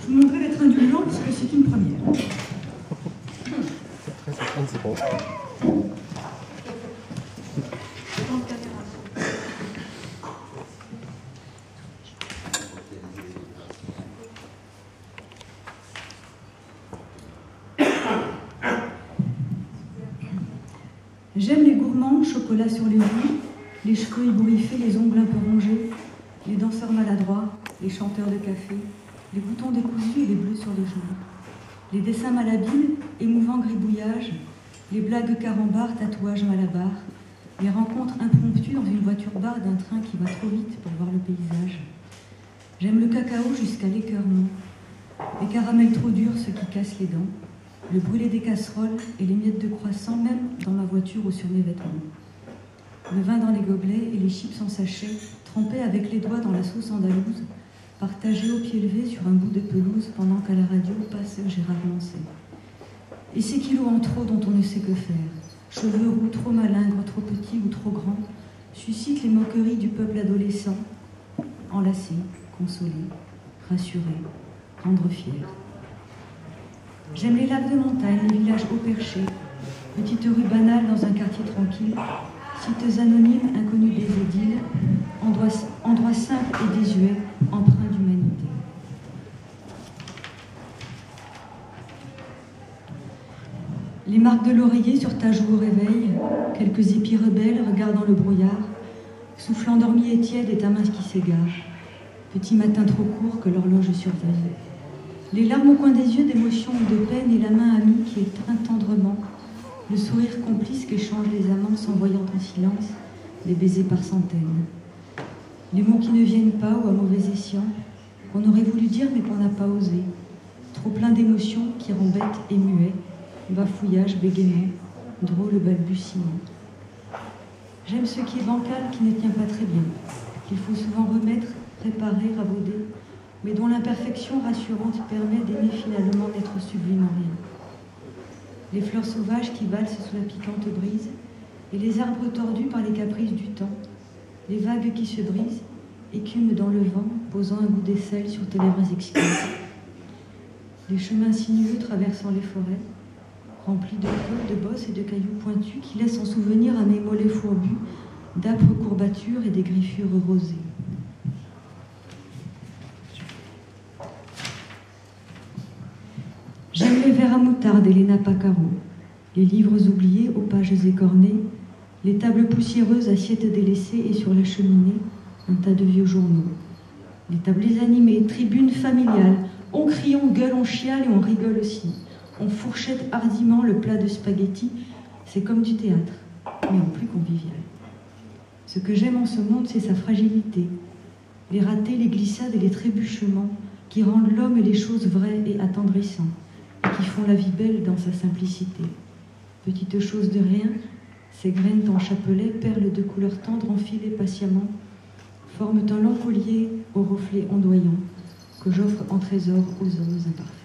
Je vous demanderai d'être indulgent puisque c'est une première. C'est bon. J'aime les gourmands, chocolat sur les joues, les cheveux ébouriffés, les ongles un peu rongés, les danseurs maladroits, les chanteurs de café, les boutons décousus et les bleus sur les genoux, les dessins malhabiles, émouvants gribouillages, les blagues carambars, tatouages malabar, les rencontres impromptues dans une voiture bar d'un train qui va trop vite pour voir le paysage. J'aime le cacao jusqu'à l'écœurement, les caramels trop durs, ceux qui cassent les dents, le brûlé des casseroles et les miettes de croissant, même dans ma voiture ou sur mes vêtements. Le vin dans les gobelets et les chips en sachet, trempés avec les doigts dans la sauce andalouse, partagés au pied levé sur un bout de pelouse pendant qu'à la radio passe Gérard Manset. Et ces kilos en trop dont on ne sait que faire, cheveux roux trop malingres, trop petits ou trop grands, suscitent les moqueries du peuple adolescent, enlacé, consolé, rassuré, rendre fier. J'aime les lacs de montagne, les villages haut perchés, petites rues banales dans un quartier tranquille, sites anonymes inconnus des édiles, endroits simples et désuets, empreints d'humanité. Les marques de l'oreiller sur ta joue au réveil, quelques épis rebelles regardant le brouillard, souffle endormi et tiède et ta main qui s'égare, petit matin trop court que l'horloge surveille. Les larmes au coin des yeux d'émotion ou de peine et la main amie qui étreint tendrement, le sourire complice qu'échangent les amants s'envoyant en silence des baisers par centaines. Les mots qui ne viennent pas ou à mauvais escient, qu'on aurait voulu dire mais qu'on n'a pas osé, trop plein d'émotions qui rend bête et muet, bafouillage, bégaiement, drôle balbutiement. J'aime ce qui est bancal, qui ne tient pas très bien, qu'il faut souvent remettre, réparer, ravauder, mais dont l'imperfection rassurante permet d'aimer finalement d'être sublime en rien. Les fleurs sauvages qui valsent sous la piquante brise, et les arbres tordus par les caprices du temps, les vagues qui se brisent, écument dans le vent, posant un goût d'aisselle sur tes lèvres exquises. Les chemins sinueux traversant les forêts, remplis de creux, de bosses et de cailloux pointus, qui laissent en souvenir à mes mollets fourbus d'âpres courbatures et des griffures rosées. J'aime les verres à moutarde et les nappes à carreaux, les livres oubliés aux pages écornées, les tables poussiéreuses, assiettes délaissées et sur la cheminée, un tas de vieux journaux. Les tablés animés, tribunes familiales, on crie, on gueule, on chiale et on rigole aussi. On fourchette hardiment le plat de spaghettis, c'est comme du théâtre, mais en plus convivial. Ce que j'aime en ce monde, c'est sa fragilité, les ratés, les glissades et les trébuchements qui rendent l'homme et les choses vraies et attendrissants, et qui font la vie belle dans sa simplicité. Petites choses de rien, ces graines en chapelet, perles de couleur tendre enfilées patiemment, forment un long collier au reflet ondoyant que j'offre en trésor aux hommes imparfaits.